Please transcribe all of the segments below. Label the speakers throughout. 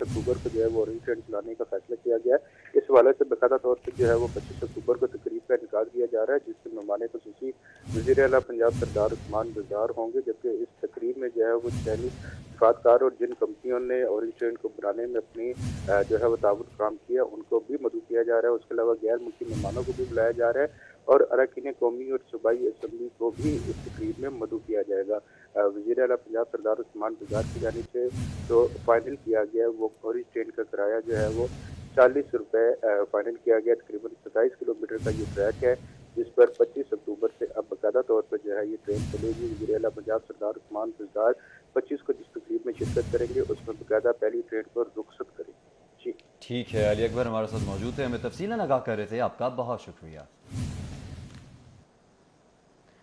Speaker 1: अक्टूबर को जो है वो ऑरेंज ट्रेन चलाने का फैसला किया गया है। इस हवाले से बाकायदा तौर पर जो है वो 25 अक्टूबर को तकरीब का इनकाद किया जा रहा है, जिसके मेहमान खुसूसी वज़ीर आला पंजाब सरदार उस्मान बुज़दार होंगे, जबकि इस तकरीब में जो है वो चैनी सफारतकार और जिन कंपनियों ने ऑरेंज ट्रेन को बनाने में अपनी जो है वो ताउन काम किया उनको भी मदऊ किया जा रहा है। उसके अलावा गैर मुल्की मेहमानों को भी बुलाया जा रहा है और अरकान कौमी और सूबाई असम्बली को भी इस तकरीब में मदऊ किया जाएगा। वज़ीर आला पंजाब सरदार उस्मान बुज़दार की जानिब से जो फाइनल किया गया वो ऑरेंज ट्रेन का किराया जो है वो 40 रुपये फाइनल किया गया। तकरीबन 27 किलोमीटर का ये ट्रैक है, जिस पर 25 अक्टूबर से अब बाकायदा तौर पर जो है ये ट्रेन चलेगी। वज़ीर आला पंजाब सरदार उस्मान बुज़दार 25 को जिस तकरीब में शिरकत करेंगे उसमें बाकायदा पहली ट्रेन पर रुखसत करेंगे। जी
Speaker 2: ठीक है, अली अकबर हमारे साथ मौजूद है, हमें तफसीलन आगाह कर रहे थे, आपका बहुत शुक्रिया।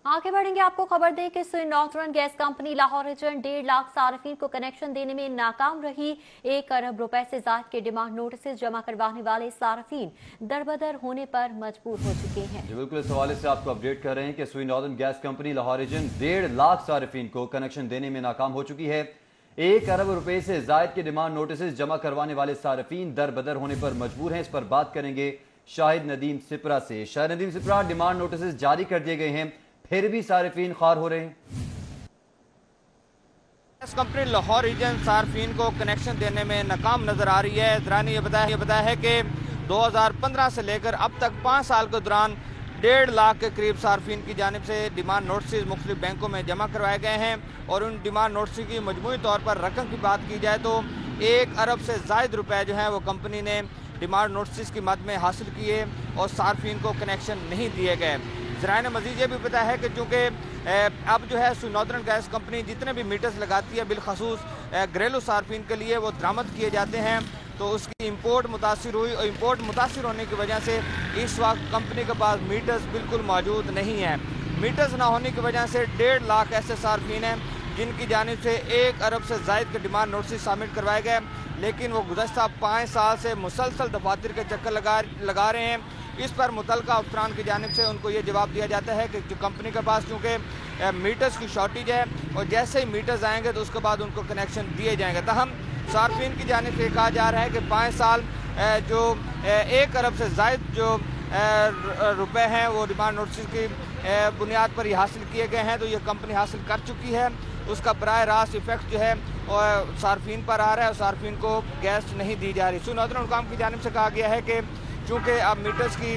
Speaker 3: आगे बढ़ेंगे, आपको खबर दें कि Sui Northern Gas Company Lahore region 1.5 lakh सार्फिन को कनेक्शन देने में नाकाम रही। 1 अरब रुपए से ज्यादा के डिमांड नोटिस जमा करवाने वाले सार्फिन दरबदर होने पर मजबूर हो चुके हैं।
Speaker 2: जी बिल्कुल, इस हवाले से आपको अपडेट कर रहे हैं कि Sui Northern Gas Company Lahore region 1.5 lakh सार्फिन को कनेक्शन देने में नाकाम हो चुकी है। 1 अरब रुपए से ज्यादा के डिमांड नोटिस जमा करवाने वाले सार्फिन दरबदर होने पर मजबूर हैं। इस पर बात करेंगे शाहिद नदीम सिपरा से। शाहिद नदीम सिपरा, डिमांड नोटिस जारी कर दिए गए हैं, फिर भी सार्फिन खार हो रहे हैं।
Speaker 4: गैस कंपनी लाहौर रीजन सार्फिन को कनेक्शन देने में नाकाम नजर आ रही है। जरा ने ये बताया है कि 2015 से लेकर अब तक 5 साल के दौरान 1.5 लाख के करीब सार्फिन की जानिब से डिमांड नोटिस मुख्तलिफ बैंकों में जमा करवाए गए हैं और उन डिमांड नोटिस की मजमूई तौर पर रकम की बात की जाए तो 1 अरब से ज़ायद रुपए जो है वो कंपनी ने डिमांड नोटिस की मद में हासिल किए और सार्फिन को कनेक्शन नहीं दिए गए। ज़रा ने मज़ीद ये भी बताया है कि चूँकि अब जो है स्विन नॉर्दर्न गैस कंपनी जितने भी मीटर्स लगाती है बिलखसूस घरेलू सार्फिन के लिए वो दरामद किए जाते हैं, तो उसकी इंपोर्ट मुतासिर हुई और इंपोर्ट मुतासिर होने की वजह से इस वक्त कंपनी के पास मीटर्स बिल्कुल मौजूद नहीं है। मीटर्स ना होने की वजह से 1.5 लाख ऐसे सार्फिन हैं जिनकी जानिब से 1 अरब से ज़ायद के डिमांड नोटिस सबमिट करवाए गए, लेकिन वो गुज़श्ता 5 साल से मुसलसल दफातर के चक्कर लगा रहे हैं। इस पर मुतलका अफसरान की जानिब से उनको ये जवाब दिया जाता है कि जो कंपनी के पास चूँकि मीटर्स की शॉर्टेज है और जैसे ही मीटर्स आएंगे तो उसके बाद उनको कनेक्शन दिए जाएंगे। तहम सार्फिन की जानिब से कहा जा रहा है कि 5 साल जो 1 अरब से ज़ायद जो रुपए हैं वो डिमांड नोटिस की बुनियाद पर ही हासिल किए गए हैं, तो ये कंपनी हासिल कर चुकी है। उसका बराह रास्त इफेक्ट जो है सार्फिन पर आ रहा है और सार्फिन को गैस नहीं दी जा रही। स्विन नॉर्दर्न हुकाम की जानिब से कहा गया है कि चूँकि अब मीटर्स की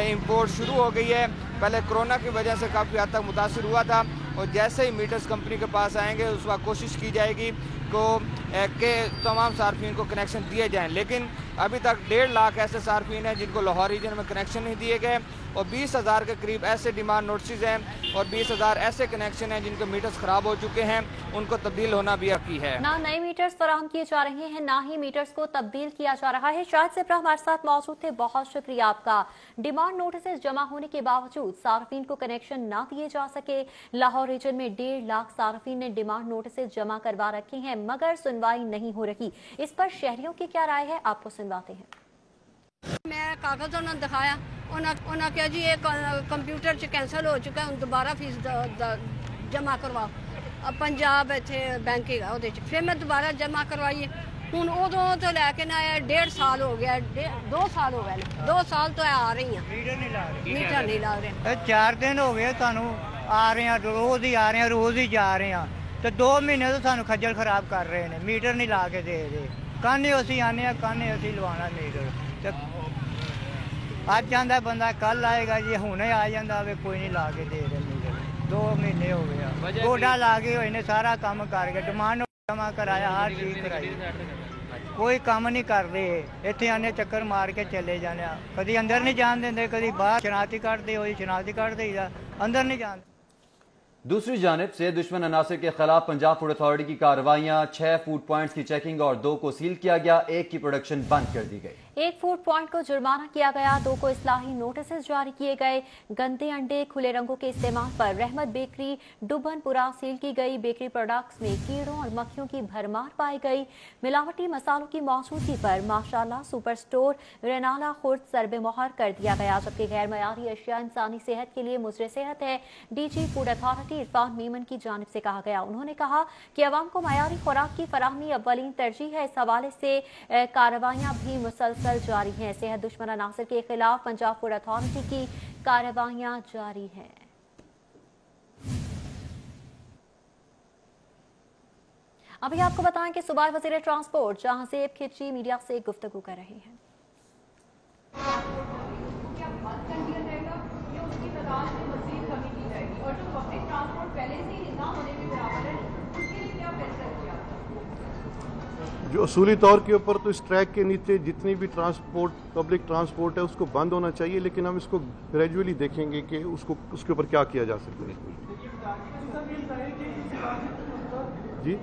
Speaker 4: इंपोर्ट शुरू हो गई है, पहले कोरोना की वजह से काफ़ी हद तक मुतासिर हुआ था और जैसे ही मीटर्स कंपनी के पास आएंगे उस वक्त कोशिश की जाएगी कि तमाम सार्फिन को कनेक्शन दिए जाएं, लेकिन अभी तक 1.5 लाख ऐसे सार्फिन हैं जिनको लाहौर रीजन में कनेक्शन नहीं दिए गए और 20,000 के करीब ऐसे डिमांड नोटिस हैं और 20,000 ऐसे कनेक्शन हैं जिनके मीटर्स खराब हो चुके हैं, उनको तब्दील होना भी बाकी है।
Speaker 3: ना नए मीटर्स फराहम किए जा रहे हैं, ना ही मीटर्स को तब्दील किया जा रहा है। शाहिद सिपरा हमारे साथ मौजूद थे, बहुत शुक्रिया आपका। डिमांड नोटिस जमा होने के बावजूद सार्फिन को कनेक्शन ना दिए जा सके। लाहौर रीजन में 1.5 लाख सार्फिन ने डिमांड नोटिस जमा करवा रखे हैं मगर सुनवाई नहीं हो रही। इस पर शहरियों की क्या राय है, आपको सुनवाते हैं।
Speaker 5: मैं कागज उन्होंने दिखाया, उन्होंने कहा जी ये कंप्यूटर च कैंसल हो चुका है, दोबारा फीस जमा करवाओ। अब पंजाब इतने बैंक है, फिर मैं दोबारा जमा करवाई। हूँ उदों तो लैके ना 1.5 साल हो गया, 2 साल हो गए, 2 साल तो आ रही हैं, मीटर नहीं ला रहे।
Speaker 6: 4 दिन हो गए सानू आ रहे हैं, रोज़ ही आ रहे हैं, रोज़ ही जा रहे हैं, तो 2 महीने तो सानू खज्जल खराब कर रहे हैं, मीटर नहीं ला के दे रहे। काने असी आने काने असी लवाना मीटर, अज आंदा बंदा कल आएगा जी, हुणे आ जाता वे कोई नहीं ला के दे रहे मीटर। 2 महीने हो गया, गोडा ला के होए ने सारा काम कर गए, डिमांड जमा कराया, हर चीज कराई, कोई काम नहीं कर रहे। इतने आने चक्कर मार के चले जाने, कभी अंदर नहीं जान देंगे, कभी बाहर शनाख्ती कटते हो, शनाख्ती कट दी अंदर नहीं जान।
Speaker 2: दूसरी जानिब से दुश्मन अनासर के खिलाफ पंजाब फूड अथॉरिटी की कार्रवाइयां, 6 फूड पॉइंट्स की चेकिंग और 2 को सील किया गया, 1 की प्रोडक्शन बंद कर दी गई।
Speaker 3: 1 फूड पॉइंट को जुर्माना किया गया, 2 को इस्लाही नोटिस जारी किए गए। गंदे अंडे, खुले रंगों के इस्तेमाल पर रहमत बेकरी डुबनपुरा सील की गई। बेकरी प्रोडक्ट्स में कीड़ों और मक्खियों की भरमार पाई गई। मिलावटी मसालों की मौजूदगी पर माशाल्लाह सुपर स्टोर रेनाला खुर्द सरबे मोहर कर दिया गया, जबकि गैर मयारी अशिया इंसानी सेहत के लिए मुजरे सेहत है। DG food authority secretary Irfan Memon की जानिब से कहा गया। उन्होंने कहा कि अवाम को मयारी खुराक की फराहमी अव्वलीन तरजीह है। इस हवाले से कार्रवाइयाँ भी मुसलसल जारी हैं। सेहत दुश्मन अनासर के खिलाफ पंजाब फूड अथॉरिटी की कार्रवाइयाँ जारी हैं। अभी आपको बताएं कि सूबाई वज़ीर ट्रांसपोर्ट जहांजेब खिची मीडिया से गुफ्तगू कर रहे हैं।
Speaker 7: जो असूली तौर के ऊपर तो इस ट्रैक के नीचे जितनी भी ट्रांसपोर्ट पब्लिक ट्रांसपोर्ट है उसको बंद होना चाहिए, लेकिन हम इसको ग्रेजुअली देखेंगे कि उसके ऊपर क्या किया जा सकता है। जी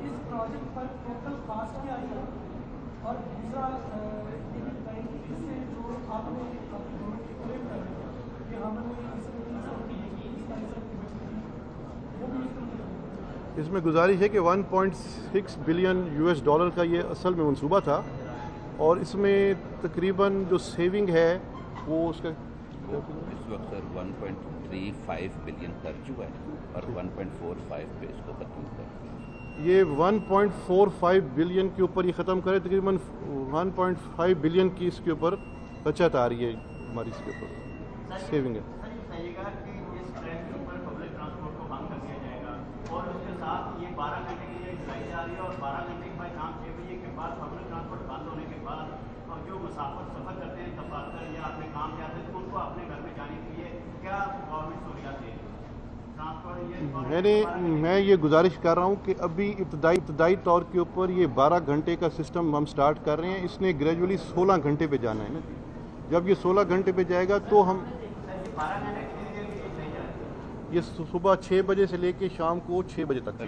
Speaker 7: इसमें गुजारिश है कि 1.6 बिलियन US डॉलर का ये असल में मंसूबा था और इसमें तकरीबन जो सेविंग है वो उसका
Speaker 8: इस वक्त सर 1.35 बिलियन खर्च हुआ है और 1.45 पे इसको खत्म कर
Speaker 7: ये 1.45 बिलियन के ऊपर ये ख़त्म करे, तकरीबन 1.5 बिलियन की इसके ऊपर बचत आ रही है हमारी इसके ऊपर सेविंग है।
Speaker 9: और उसके साथ ये 12 घंटे की ये ढलाई जा रही है और 12 घंटे के बाद शाम 6 बजे के बाद पब्लिक ट्रांसपोर्ट बंद होने के बाद और जो मुसाफिर सफ़र करते हैं दफ्तर या अपने काम जाते हैं तो उनको अपने घर में जाने के लिए क्या गवर्नमेंट सहूलियात दे ट्रांसपोर्ट?
Speaker 7: मैं ये गुजारिश कर रहा हूँ कि अभी इब्तदाई तौर के ऊपर ये 12 घंटे का सिस्टम हम स्टार्ट कर रहे हैं। इसने ग्रेजुअली 16 घंटे पे जाना है ना। जब ये 16 घंटे पे जाएगा तो हम ये सुबह 6 बजे से लेके शाम को 6 बजे तक।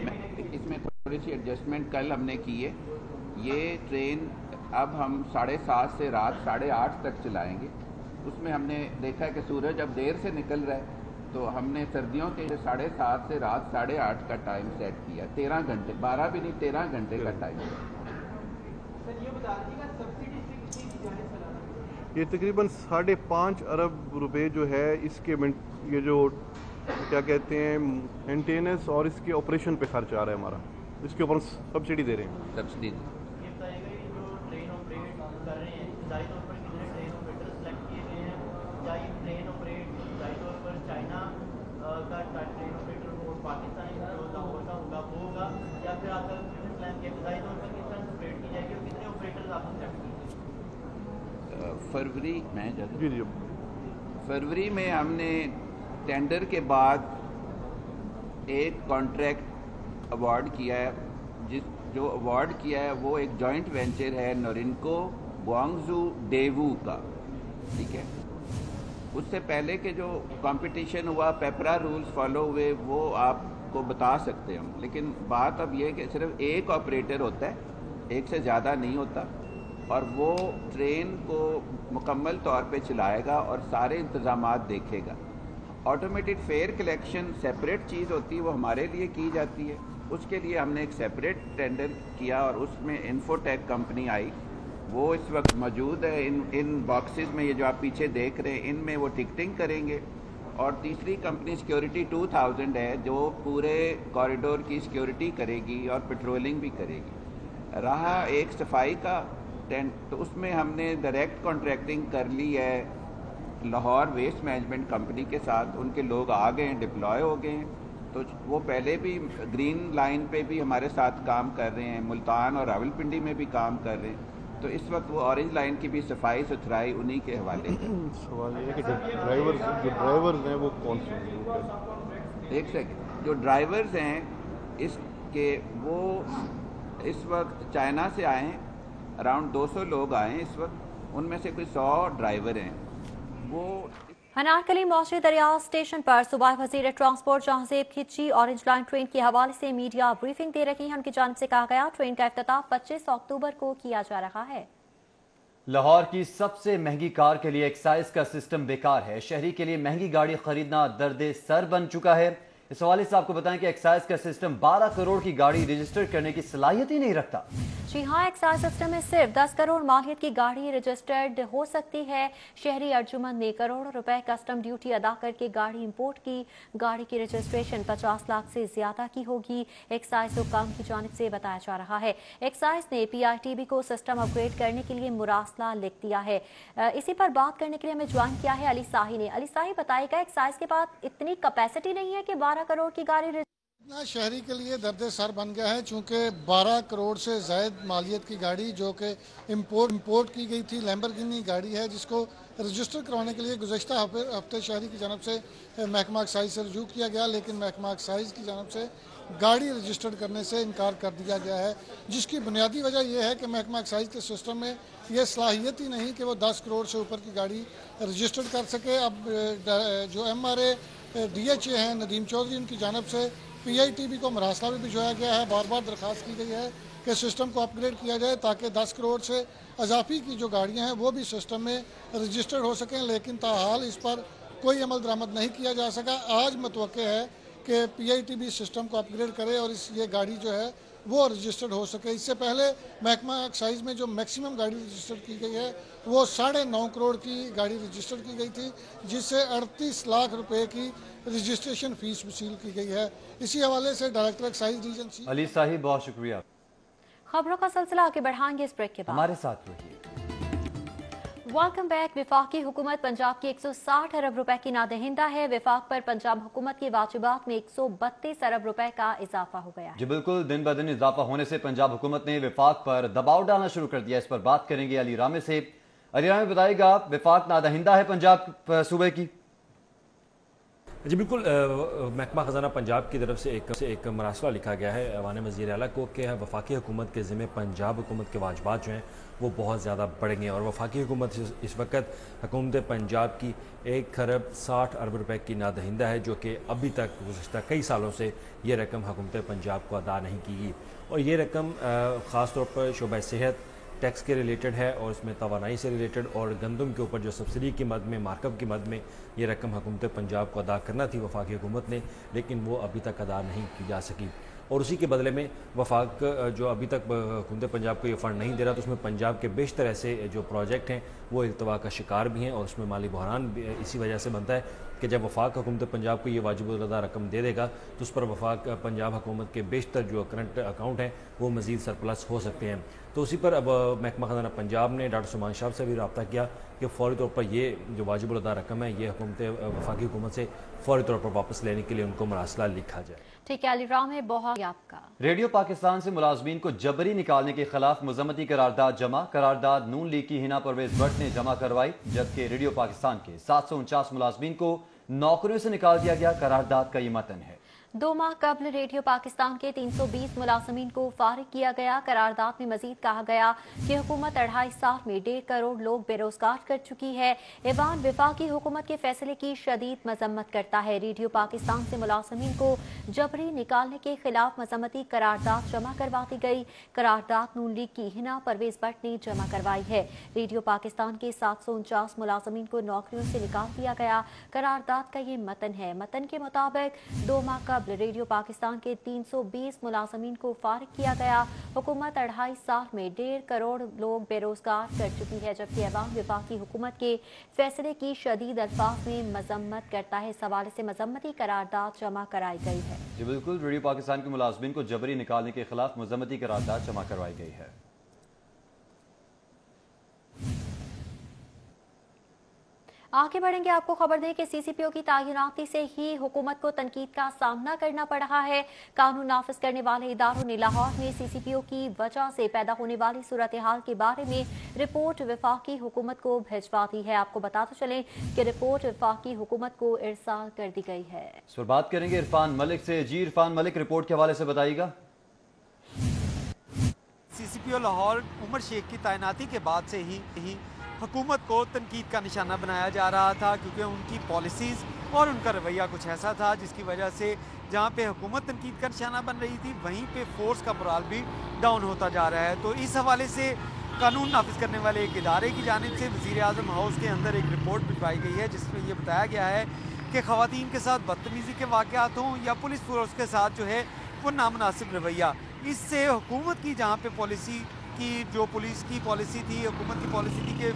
Speaker 8: इसमें थोड़ी सी एडजस्टमेंट कल हमने की है। ये ट्रेन अब हम 7:30 से रात 8:30 तक चलाएंगे। उसमें हमने देखा है कि सूरज अब देर से निकल रहा है तो हमने सर्दियों के 7:30 से रात 8:30 का टाइम सेट किया। 13 घंटे 12 भी नहीं 13 घंटे का टाइम।
Speaker 7: ये तकरीबन 5.5 अरब रुपए जो है इसके ये जो क्या कहते हैं मेंटेनेंस और इसके ऑपरेशन पे खर्च आ रहा है हमारा, इसके ऊपर सब्सिडी दे रहे हैं।
Speaker 8: सब्सिडी फरवरी में हमने टेंडर के बाद एक कॉन्ट्रैक्ट अवार्ड किया है। जो अवार्ड किया है वो एक जॉइंट वेंचर है नोरिनको ग्वांगजू डेवू का, ठीक है। उससे पहले के जो कंपटीशन हुआ पेपरा रूल्स फॉलो हुए वो आपको बता सकते हैं हम, लेकिन बात अब ये है कि सिर्फ एक ऑपरेटर होता है, एक से ज़्यादा नहीं होता और वो ट्रेन को मुकम्मल तौर पे चलाएगा और सारे इंतज़ामात देखेगा। ऑटोमेटेड फेयर कलेक्शन सेपरेट चीज़ होती है, वो हमारे लिए की जाती है। उसके लिए हमने एक सेपरेट टेंडर किया और उसमें इन्फोटेक कंपनी आई, वो इस वक्त मौजूद है। इन बॉक्सेस में ये जो आप पीछे देख रहे हैं इनमें वो टिकटिंग करेंगे। और तीसरी कंपनी सिक्योरिटी 2000 है जो पूरे कॉरिडोर की सिक्योरिटी करेगी और पेट्रोलिंग भी करेगी। रहा एक सफाई का टेंट, तो उसमें हमने डायरेक्ट कॉन्ट्रैक्टिंग कर ली है लाहौर वेस्ट मैनेजमेंट कंपनी के साथ। उनके लोग आ गए हैं, डिप्लॉय हो गए हैं, तो वो पहले भी ग्रीन लाइन पे भी हमारे साथ काम कर रहे हैं, मुल्तान और रावलपिंडी में भी काम कर रहे हैं। तो इस वक्त वो ऑरेंज लाइन की भी सफाई सुथराई उन्हीं के हवाले है।
Speaker 7: सवाल ये है कि ड्राइवर्स हैं वो कौन से?
Speaker 8: एक सेकंड, जो ड्राइवर्स हैं इसके वो इस वक्त चाइना से आए हैं, अराउंड 200 लोग आए हैं इस वक्त, उनमें से कोई 100 ड्राइवर हैं। वो
Speaker 3: अनारकली मौसी दरिया स्टेशन पर सूबाई वज़ीर ट्रांसपोर्ट जहांजेब खिची ऑरेंज लाइन ट्रेन के हवाले से मीडिया ब्रीफिंग दे रही है। उनकी जानिब से कहा गया ट्रेन का इफ्तिताह 25 अक्टूबर को किया जा रहा है।
Speaker 2: लाहौर की सबसे महंगी कार के लिए एक्साइज का सिस्टम बेकार है। शहरी के लिए महंगी गाड़ी खरीदना दर्द सर बन चुका है। इस हवाले से आपको बताएं कि एक्साइज का सिस्टम 12 करोड़ की गाड़ी रजिस्टर करने की सलाहियत ही नहीं रखता।
Speaker 3: जी हाँ, एक्साइज सिस्टम में सिर्फ 10 करोड़ मालियत की गाड़ी रजिस्टर्ड हो सकती है। शहरी अर्जुमन ने करोड़ों रुपए कस्टम ड्यूटी अदा करके गाड़ी इंपोर्ट की। गाड़ी की रजिस्ट्रेशन 50 लाख से ज्यादा की होगी, एक्साइज हुकाम की जानिब से बताया जा रहा है। एक्साइज ने PITB को सिस्टम अपग्रेड करने के लिए मुरासला लिख दिया है। इसी पर बात करने के लिए हमें ज्वाइन किया है अली साही ने। अली साही, बताएगा एक्साइज के पास इतनी कैपेसिटी नहीं है कि 12 करोड़ की गाड़ी
Speaker 10: इतना शहरी के लिए दर्द सर बन गया है, चूंकि 12 करोड़ से ज़ायद मालियत की गाड़ी जो कि इंपोर्ट की गई थी, लैम्बोर्गिनी गाड़ी है, जिसको रजिस्टर करवाने के लिए गुज़श्ता हफ्ते शहरी की जानब से महकमा एक्साइज से रजू किया गया, लेकिन महकमा एक्साइज की जानब से गाड़ी रजिस्टर्ड करने से इनकार कर दिया गया है, जिसकी बुनियादी वजह यह है कि महकमा एक्साइज के सिस्टम में यह सलाहियत ही नहीं कि वो 10 करोड़ से ऊपर की गाड़ी रजिस्टर्ड कर सके। अब जो MRA DHA हैं नदीम चौधरी, उनकी जानब से PITB को मरासला भी भिजवाया गया है। बार बार दरख्वास्त की गई है कि सिस्टम को अपग्रेड किया जाए ताकि 10 करोड़ से अजाफी की जो गाड़ियां हैं वो भी सिस्टम में रजिस्टर्ड हो सकें, लेकिन ताहाल इस पर कोई अमल दरामद नहीं किया जा सका। आज मतवक्के है कि PITB सिस्टम को अपग्रेड करे और ये गाड़ी जो है वो रजिस्टर्ड हो सके। इससे पहले महकमा एक्साइज में जो मैक्सिमम गाड़ी रजिस्टर्ड की गई है वो 9.5 करोड़ की गाड़ी रजिस्टर्ड की गई थी, जिससे 38 लाख रुपए की रजिस्ट्रेशन फीस वसूल की गई है। इसी हवाले से director excise region
Speaker 2: Ali sahib, बहुत शुक्रिया।
Speaker 3: खबरों का सिलसिला आगे बढ़ाएंगे इस ब्रेक के बाद।
Speaker 2: हमारे साथ रहिए।
Speaker 3: Welcome back. विफाकी हुकूमत पंजाब की 160 अरब रुपए की नादहिंदा है। विफाक पर पंजाब हुकूमत की वाजिबात में 132 अरब रुपए का इजाफा हो गया है।
Speaker 2: जी बिल्कुल, दिन ब दिन इजाफा होने से पंजाब हुकूमत ने विफाक पर दबाव डालना शुरू कर दिया। इस पर बात करेंगे अली रामे से। अली रामे, बताइएगा, विफाक नादहिंदा है पंजाब सूबे की?
Speaker 11: जी बिल्कुल, महकमा ख़जाना पंजाब की तरफ से एक मरासला लिखा गया है ऐवान वज़ीर आला को कि वफाकी हुकूमत के ज़िम्मे पंजाब हुकूमत के वाजबात जो हैं वो बहुत ज़्यादा बढ़ गए हैं और वफाकी हुकूमत इस वक्त हुकूमत पंजाब की 1 खरब 60 अरब रुपए की नादहिंदा है, जो कि अभी तक गुज़श्ता कई सालों से ये रकम हुकूमत पंजाब को अदा नहीं की गई। और ये रकम ख़ास तौर पर शोबा सेहत टैक्स के रिलेटेड है और इसमें तवानाई से रिलेटेड और गंदम के ऊपर जो सब्सिडी की मद में, मार्कअप की मद में ये रकम हुकूमत पंजाब को अदा करना थी वफाकी हुकूमत ने, लेकिन वो अभी तक अदा नहीं की जा सकी। और उसी के बदले में वफाक जो अभी तक हुकूमत पंजाब को ये फ़ंड नहीं दे रहा, तो उसमें पंजाब के बेशतर ऐसे जो प्रोजेक्ट हैं वो इल्तवा का शिकार भी हैं और उसमें माली बहरान भी इसी वजह से बनता है कि जब वफाक हुकूमत पंजाब को ये वाजिब-उल-अदा रकम दे देगा तो उस पर वफाक पंजाब हुकूमत के बेशतर जो करंट अकाउंट हैं वो मज़ीद सरप्लस हो सकते हैं। तो उसी पर अब महकमा ख़जाना पंजाब ने डॉक्टर सुमान साहब से भी रब्ता किया कि फ़ौरी तौर पर ये जो वाजिब-उल-अदा रकम है ये वफाकी हुकूमत से फ़ौरी तौर पर वापस लेने के लिए उनको मरासला लिखा जाए।
Speaker 3: ठीक है अली राम है, बहुत आपका।
Speaker 2: रेडियो पाकिस्तान से मुलाजमीन को जबरी निकालने के खिलाफ मजम्मती करारदाद जमा। करारदाद नून लीग की हिना परवेज भट्ट ने जमा करवाई, जबकि रेडियो पाकिस्तान के 749 मुलाजमीन को नौकरियों से निकाल दिया गया। करारदाद का ये मतन है।
Speaker 3: 2 माह कबल रेडियो पाकिस्तान के 320 मुलाजमीन को फारिग किया गया। करारदाद में मजीद कहा गया कि हुकूमत 2.5 साल में 1.5 करोड़ लोग बेरोजगार कर चुकी है। ऐवान वफाकी हुकूमत के फैसले की शदीद मजम्मत करता है। रेडियो पाकिस्तान से मुलाजमीन को जबरी निकालने के खिलाफ मजम्मती करारदाद जमा करवा दी गई। करारदाद नून लीग की हिना परवेज भट्ट ने जमा करवाई है। रेडियो पाकिस्तान के 749 मुलाजमीन को नौकरियों से निकाल दिया गया। करारदाद का ये मतन है। मतन के मुताबिक 2 माह रेडियो पाकिस्तान के 320 मुलाजमीन को फारिग किया गया। हुकूमत 2.5 साल में 1.5 करोड़ लोग बेरोजगार कर चुकी है, जबकि ऐवान वफाकी हुकूमत के फैसले की शदीद अल्फाज में मजम्मत करता है। इस हवाले से मजम्मती करारदाद जमा कराई गई है।
Speaker 2: जी बिल्कुल, रेडियो पाकिस्तान के मुलाजमीन को जबरी निकालने के खिलाफ मजम्मती करारदाद जमा करवाई गई है।
Speaker 3: आगे बढ़ेंगे, आपको खबर दें कि CCPO की तैनाती से ही हुकूमत को तनकीद का सामना करना पड़ रहा है। कानून नाफिज करने वाले इदारों ने लाहौर में CCPO की वजह से पैदा होने वाली सूरत हाल के बारे में रिपोर्ट वफाकी हुकूमत को भिजवा दी है। आपको बताते चलें कि रिपोर्ट वफाकी हुकूमत को इरसाल कर दी गई है।
Speaker 2: इस पर बात करेंगे इरफान मलिक से। जी इरफान मलिक, रिपोर्ट के हवाले से बताइएगा।
Speaker 12: CCPO लाहौर उमर शेख की तैनाती के बाद से ही हुकूमत को तनकीद का निशाना बनाया जा रहा था, क्योंकि उनकी पॉलिसीज़ और उनका रवैया कुछ ऐसा था जिसकी वजह से जहाँ पे हुकूमत तनकीद का निशाना बन रही थी वहीं पे फोर्स का मोराल भी डाउन होता जा रहा है। तो इस हवाले से कानून नाफिज करने वाले एक इदारे की जानिब से वज़ीर आज़म हाउस के अंदर एक रिपोर्ट भिजवाई गई है, जिसमें ये बताया गया है کہ خواتین کے ساتھ بدتمیزی کے واقعات ہوں یا پولیس فورس کے ساتھ جو ہے وہ نامناسب رویہ. اس سے حکومت کی جہاں پہ پالیسی کی جو پولیس کی پالیسی تھی, حکومت کی پالیسی تھی کہ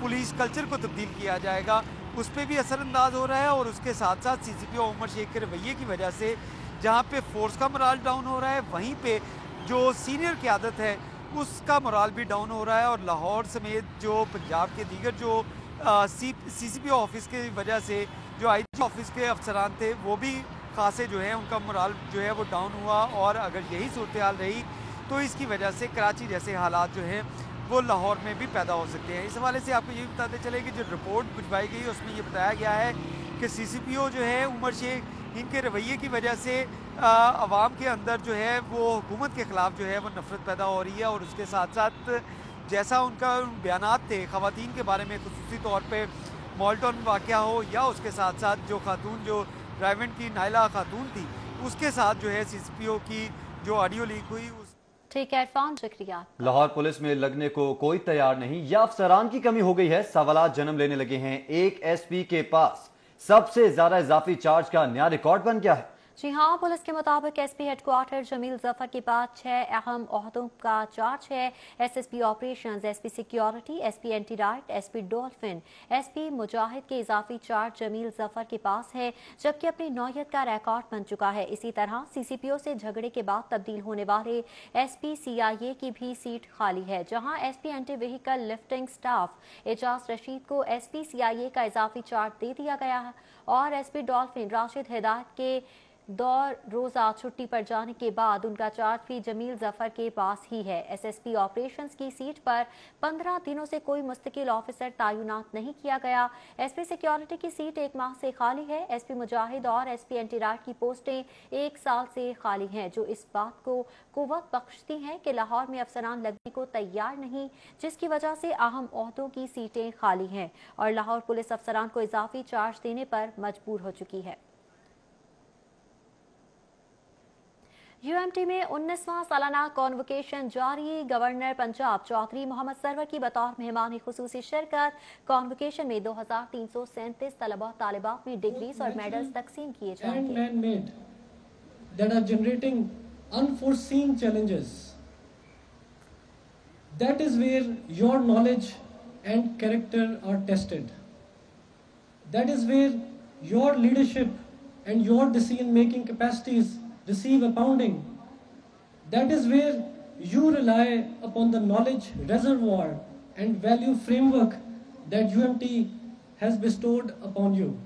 Speaker 12: پولیس کلچر کو تبدیل کیا جائے گا, اس پہ بھی اثر انداز ہو رہا ہے. اور اس کے ساتھ ساتھ سی سی پی او عمر شیخ کے رویے کی وجہ سے جہاں پہ فورس کا مرال ڈاؤن ہو رہا ہے, وہیں پہ جو سینئر قیادت ہے اس کا مرال بھی ڈاؤن ہو رہا ہے. اور لاہور سمیت جو پنجاب کے دیگر جو سی سی پی او آفس کی وجہ سے جو آئی جی آفس کے افسران تھے وہ بھی خاصے جو ہیں ان کا مرال جو ہے وہ ڈاؤن ہوا. اور اگر یہی صورتحال رہی تو اس کی وجہ سے کراچی جیسے حالات جو ہیں وہ لاہور میں بھی پیدا ہو سکتے ہیں. اس حوالے سے آپ کو یہ بتاتے چلے کہ جو رپورٹ بھجوائی گئی اس میں یہ بتایا گیا ہے کہ سی سی پی او جو ہے عمر شیخ ان کے رویے کی وجہ سے عوام کے اندر جو ہے وہ حکومت کے خلاف جو ہے وہ نفرت پیدا ہو رہی ہے. اور اس کے ساتھ ساتھ جیسا ان کا بیانات تھے خواتین کے بارے میں, خصوصی طور پہ مالٹن واقعہ ہو یا اس کے ساتھ ساتھ جو خاتون جو ڈرائیونٹ کی نائلہ خاتون تھی اس کے ساتھ جو ہے سی سی پی او کی جو آڈیو لیک ہوئی.
Speaker 3: ٹھیک ہے عرفان, شکریہ.
Speaker 2: لاہور پولیس میں لگنے کو کوئی تیار نہیں یا افسران کی کمی ہو گئی ہے؟ سوالات جنم لینے لگے ہیں. ایک ایس پی کے پاس سب سے زیادہ اضافی چارج کا نیا ریکارڈ بن گیا ہے.
Speaker 3: جی ہاں, پولیس کے مطابق S P head quarter Jamil Zafar کے پاس 6 اہم عہدوں کا چارج ہے. S S P operations, S P security, S P anti riot, S P Dolphin, S P Mujahid کے اضافی چارج جمیل ظفر کے پاس ہے, جبکہ اپنی نوعیت کا ریکارڈ بن چکا ہے. اسی طرح سی سی پی او سے جھگڑے کے بعد تبدیل ہونے والے ایس پی سی آئی اے کی بھی سیٹ خالی ہے, جہاں S P anti vehicle lifting staff Ijaz Rashid کو ایس پی سی آئی اے کا اضافی چارج دے دیا گیا ہے. اور ایس پی ڈولفن راشد ہدایت کے 2 روزہ چھٹی پر جانے کے بعد ان کا چارج بھی جمیل ظفر کے پاس ہی ہے. ایس ایس پی آپریشنز کی سیٹ پر 15 دنوں سے کوئی مستقل آفیسر تعینات نہیں کیا گیا. ایس پی سیکیورٹی کی سیٹ 1 ماہ سے خالی ہے. ایس پی مجاہد اور ایس پی اینٹی رائٹ کی پوسٹیں 1 سال سے خالی ہیں, جو اس بات کو قوت بخشتی ہیں کہ لاہور میں افسران لگنے کو تیار نہیں, جس کی وجہ سے اہم عہدوں کی سیٹیں خالی ہیں اور لاہور پولیس افسران کو اضافی چارج دینے پر مجبور ہو چکی ہے. یو ایم ٹی میں 19واں سالانہ کانوکیشن جاری. گورنر پنجاب چودھری محمد سرور کی بطور مہمان خصوصی شرکت. کانوکیشن میں 2337 طلبہ طالبات میں ڈگریز اور میڈلز تقسیم کیے جائیں گے.
Speaker 13: that are generating unforeseen challenges. That is where your knowledge and character are tested. That is where your leadership and your decision-making capacities receive a pounding. That is where you rely upon the knowledge reservoir and value framework that UMT has bestowed upon you.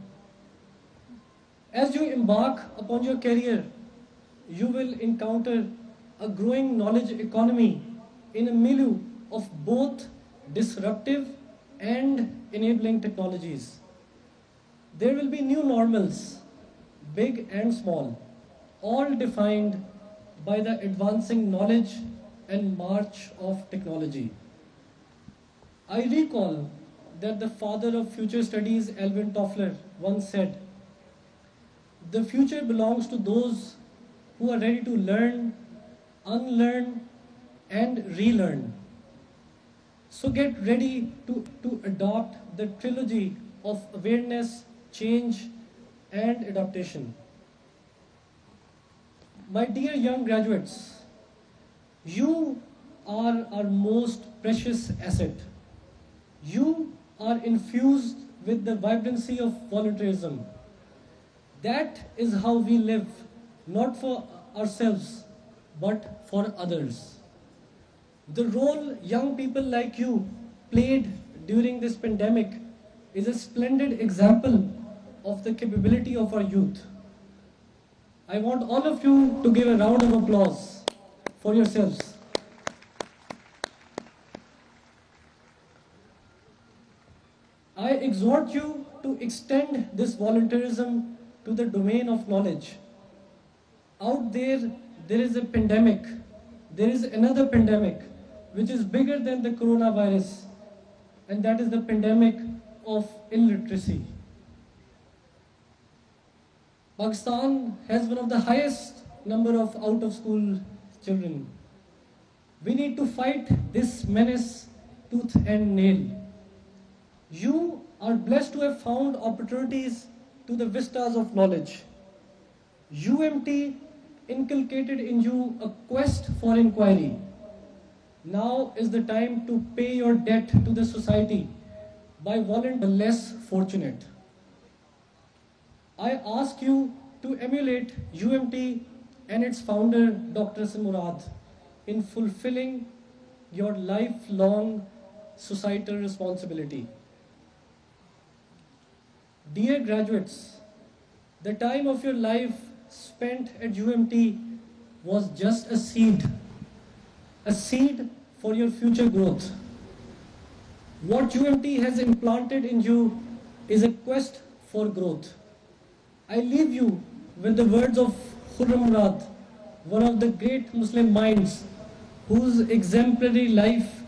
Speaker 13: As you embark upon your career, you will encounter a growing knowledge economy in a milieu of both disruptive and enabling technologies. There will be new normals, big and small, all defined by the advancing knowledge and march of technology. I recall that the father of future studies, Alvin Toffler, once said, "The future belongs to those who are ready to learn, unlearn, and relearn." So get ready to adopt the trilogy of awareness, change, and adaptation. My dear young graduates, you are our most precious asset. You are infused with the vibrancy of volunteerism. That is how we live, not for ourselves, but for others. The role young people like you played during this pandemic is a splendid example of the capability of our youth. I want all of you to give a round of applause for yourselves. I exhort you to extend this volunteerism to the domain of knowledge. Out there is a pandemic. There is another pandemic which is bigger than the coronavirus, and that is the pandemic of illiteracy. Pakistan has one of the highest number of out-of-school children. We need to fight this menace tooth and nail. You are blessed to have found opportunities to the vistas of knowledge. UMT inculcated in you a quest for inquiry. Now is the time to pay your debt to the society by volunteering the less fortunate. I ask you to emulate UMT and its founder, Dr. Murad, in fulfilling your lifelong societal responsibility. Dear graduates, the time of your life spent at UMT was just a seed for your future growth. What UMT has implanted in you is a quest for growth. I leave you with the words of Khurram Murad, one of the great Muslim minds whose exemplary life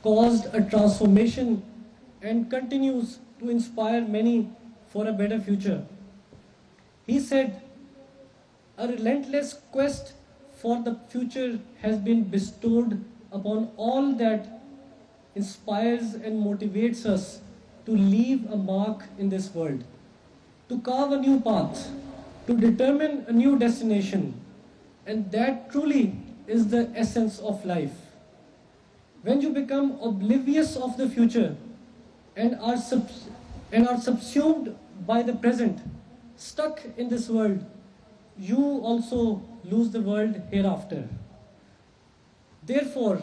Speaker 13: caused a transformation and continues to inspire many for a better future. He said, "A relentless quest for the future has been bestowed upon all that inspires and motivates us to leave a mark in this world, to carve a new path, to determine a new destination, and that truly is the essence of life. When you become oblivious of the future and are subsumed by the present, stuck in this world, you also lose the world hereafter. Therefore,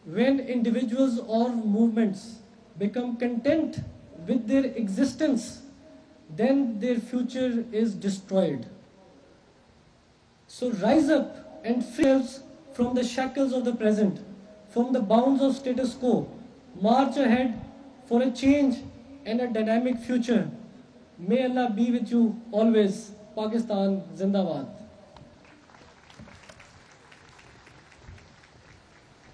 Speaker 13: when individuals or movements become content with their existence, then their future is destroyed. So rise up and free yourselves from the shackles of the present, from the bounds of status quo. March ahead for a change and a dynamic future. May Allah be with you always. Pakistan Zindabad.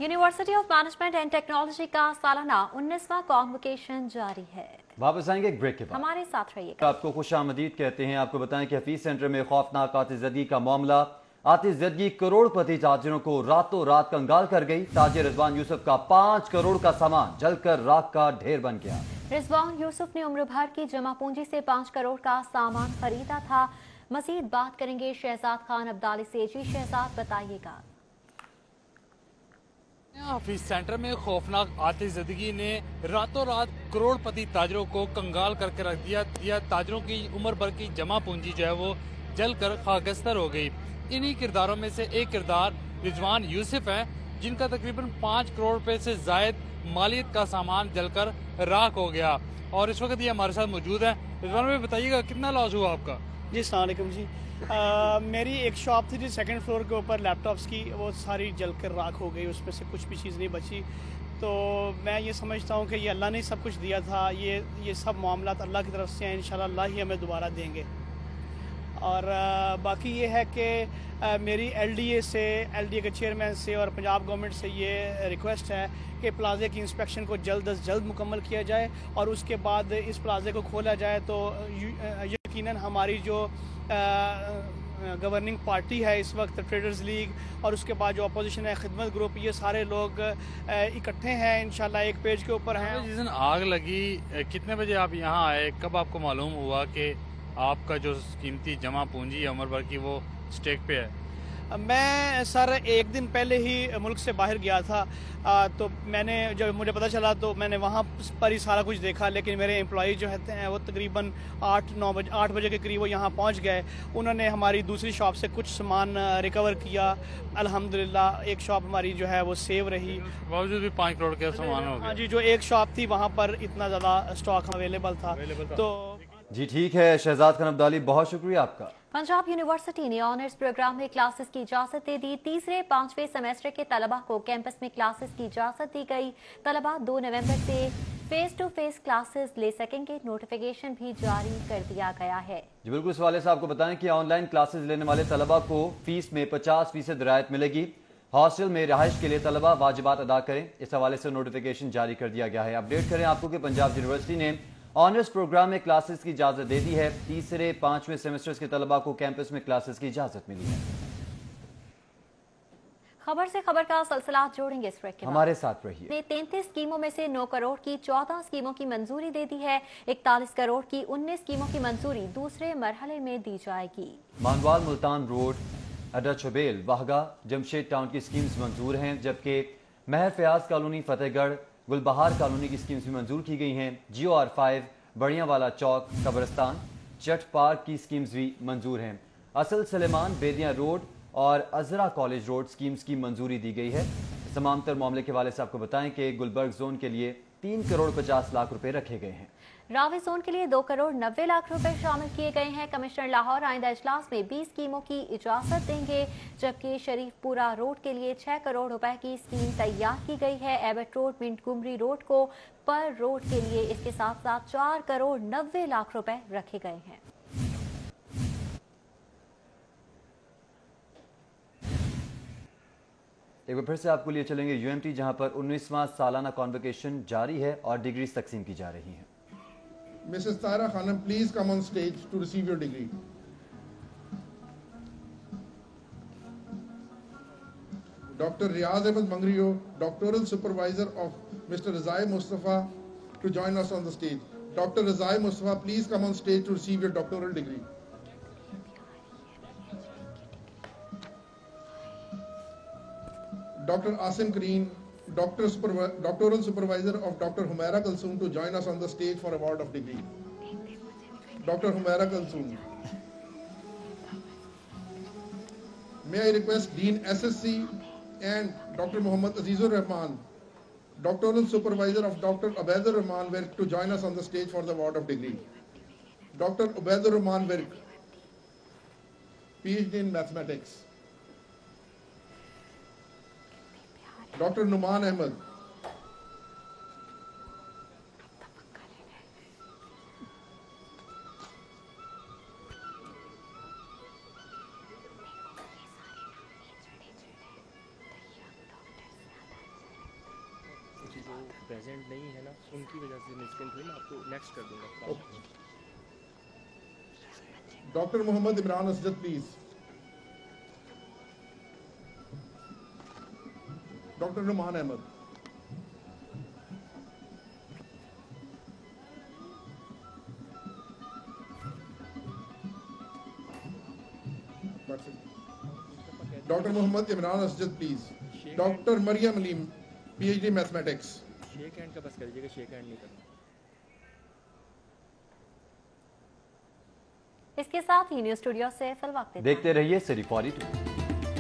Speaker 3: University of management and technology का सालाना 19वां convocation जारी है।
Speaker 2: वापस आएंगे एक break के बाद,
Speaker 3: हमारे साथ रहिएगा।
Speaker 2: आपको खुशामदीद कहते हैं। आपको बताएं कि हफीज सेंटर में खौफनाक आतिशज़दगी का मामला। आतिशज़दगी करोड़पति ताजिरों को रातों रात कंगाल कर गई। ताजिर रिजवान यूसुफ का 5 करोड़ का सामान जलकर राख का ढेर बन गया।
Speaker 3: रिजवान यूसुफ ने उम्र भर की जमा पूंजी से 5 करोड़ का सामान खरीदा था। मजीद बात करेंगे शहजाद खान अब्दाली से। जी शहजाद, बताइएगा।
Speaker 14: हफीज सेंटर में खौफनाक आतिशज़दगी ने रातों रात करोड़पति ताजरों को कंगाल करके रख दिया। ताजरों की उम्र भर की जमा पूंजी जो है वो जलकर खाकस्तर हो गई। इन्हीं किरदारों में से एक किरदार रिजवान यूसुफ है, जिनका तकरीबन 5 करोड़ रुपए से जायद मालियत का सामान जलकर राख हो गया। और इस वक्त ये हमारे साथ मौजूद है। रिजवान भाई, बताइएगा कितना लॉस हुआ आपका?
Speaker 15: जी अस्सलाम वालेकुम जी। मेरी एक शॉप थी जी सेकंड फ्लोर के ऊपर लैपटॉप्स की, वो सारी जलकर राख हो गई। उसमें से कुछ भी चीज़ नहीं बची। तो मैं ये समझता हूँ कि ये अल्लाह ने सब कुछ दिया था। ये सब मामलात अल्लाह की तरफ से हैं। इंशाल्लाह अल्लाह ही हमें दोबारा देंगे। और बाकी ये है कि मेरी एलडीए के चेयरमैन से और पंजाब गवर्नमेंट से ये रिक्वेस्ट है कि प्लाजे की इंस्पेक्शन को जल्द अज जल्द मुकम्मल किया जाए और उसके बाद इस प्लाजे को खोला जाए। तो यकीनन हमारी जो गवर्निंग पार्टी है इस वक्त, ट्रेडर्स लीग, और उसके बाद जो अपोजिशन है खिदमत ग्रुप, ये सारे लोग इकट्ठे हैं। इंशाल्लाह एक पेज के ऊपर हैं।
Speaker 14: जिस दिन आग लगी कितने बजे आप यहाँ आए? कब आपको मालूम हुआ कि आपका जो कीमती जमा पूंजी है उम्र भर की वो स्टेक पे है?
Speaker 15: मैं सर एक दिन पहले ही मुल्क से बाहर गया था। तो मैंने जब मुझे पता चला तो मैंने वहाँ पर ही सारा कुछ देखा। लेकिन मेरे एम्प्लॉई जो हैं वो तकरीबन 8 बजे के करीब वो यहाँ पहुँच गए। उन्होंने हमारी दूसरी शॉप से कुछ सामान रिकवर किया। अल्हम्दुलिल्लाह एक शॉप हमारी जो है वो सेव रही।
Speaker 14: बावजूद भी 5 करोड़ का सामान हो गया।
Speaker 15: हाँ जी, जो एक शॉप थी वहाँ पर इतना ज़्यादा स्टॉक अवेलेबल था। तो
Speaker 2: जी ठीक है शहजाद खान अब्दाली, बहुत शुक्रिया आपका।
Speaker 3: पंजाब यूनिवर्सिटी ने ऑनर्स प्रोग्राम में क्लासेस की इजाजत दे दी। तीसरे 5वें सेमेस्टर के तलबा को कैंपस में क्लासेस की इजाजत दी गई। तलबा 2 नवंबर से फेस टू फेस क्लासेस ले सकेंगे। नोटिफिकेशन भी जारी कर दिया गया है।
Speaker 2: जी बिल्कुल, इस हवाले से आपको बताएं कि ऑनलाइन क्लासेस लेने वाले तलबा को फीस में 50% रियायत मिलेगी। हॉस्टल में रहाइश के लिए तलबा वाजिबात अदा करें। इस हवाले से नोटिफिकेशन जारी कर दिया गया है। अपडेट करें आपको कि पंजाब यूनिवर्सिटी ने ऑनर्स प्रोग्राम में क्लासेस की इजाजत दे दी है। तीसरे 5वें सेमेस्टर्स के तलबा को कैंपस में क्लासेस की इजाजत मिली है।
Speaker 3: खबर से खबर का सिलसिला जोड़ेंगे इस ब्रेक के बाद।
Speaker 2: हमारे साथ रहिए।
Speaker 3: ने 33 स्कीमों में से 9 करोड़ की 14 स्कीमों की मंजूरी दे दी है। 41 करोड़ की 19 स्कीमों की मंजूरी दूसरे मरहले में दी जाएगी।
Speaker 2: मानवाल मुल्तान रोड, अड्डा छबेल, वाहगा, जमशेद टाउन की स्कीम्स मंजूर हैं, जबकि महर फयाज कॉलोनी, फतेहगढ़, गुलबहार कॉलोनी की स्कीम्स भी मंजूर की गई हैं। GOR5, बढ़ियावाला चौक, कब्रिस्तान, चट पार्क की स्कीम्स भी मंजूर हैं। असल सलेमान, बेदिया रोड और अजरा कॉलेज रोड स्कीम्स की मंजूरी दी गई है। तमाम तर मामले के वाले से आपको बताएं कि गुलबर्ग जोन के लिए 3 करोड़ 50 लाख रुपए रखे गए हैं।
Speaker 3: रावी जोन के लिए 2 करोड़ 90 लाख रुपए शामिल किए गए हैं। कमिश्नर लाहौर आइंदा इजलास में 20 स्कीमों की इजाजत देंगे, जबकि शरीफपुरा रोड के लिए 6 करोड़ रुपए की स्कीम तैयार की गई है। एबट रोड, मिंटगुमरी रोड को पर रोड के लिए इसके साथ साथ 4 करोड़ 90 लाख रुपए रखे गए हैं।
Speaker 2: एक बार फिर से आपको लिए चलेंगे UMT, जहां पर 19वां सालाना कॉन्वोकेशन जारी है और डिग्रीज तकसीम की जा रही हैं।
Speaker 16: Mrs. Tara Khanam, please come on stage to receive your degree. Dr. Riaz Ahmed Mangriyo, doctoral supervisor of Mr. Rizai Mustafa, to join us on the stage. Dr. Rizai Mustafa, please come on stage to receive your doctoral degree. Dr. Asim Kareen, doctoral supervisor of Dr. Humaira Kalsoom, to join us on the stage for award of degree. Dr. Humaira Kalsoom. May I request Dean SSC and Dr. Muhammad Azizur Rahman, doctoral supervisor of Dr. Ubaidur Rahman Virk, to join us on the stage for the award of degree. Dr. Ubaidur Rahman Virk, PhD in mathematics. Dr. Numan Ahmed.
Speaker 17: Present नहीं है ना, उनकी वजह से misprint हुई, मैं आपको next कर दूंगा।
Speaker 16: Dr. Muhammad Imran Asjad, please. Dr. Numan Ahmed. Dr. Muhammad Imran Asjad, please. Dr. Maryam Alim, PhD Mathematics.
Speaker 17: Shake hand का बस कर दीजिएगा, शेक हैंड नहीं करना।
Speaker 3: इसके साथ ही न्यूज़ स्टूडियो से फिल वक्त
Speaker 2: देखते रहिए सिटी 42।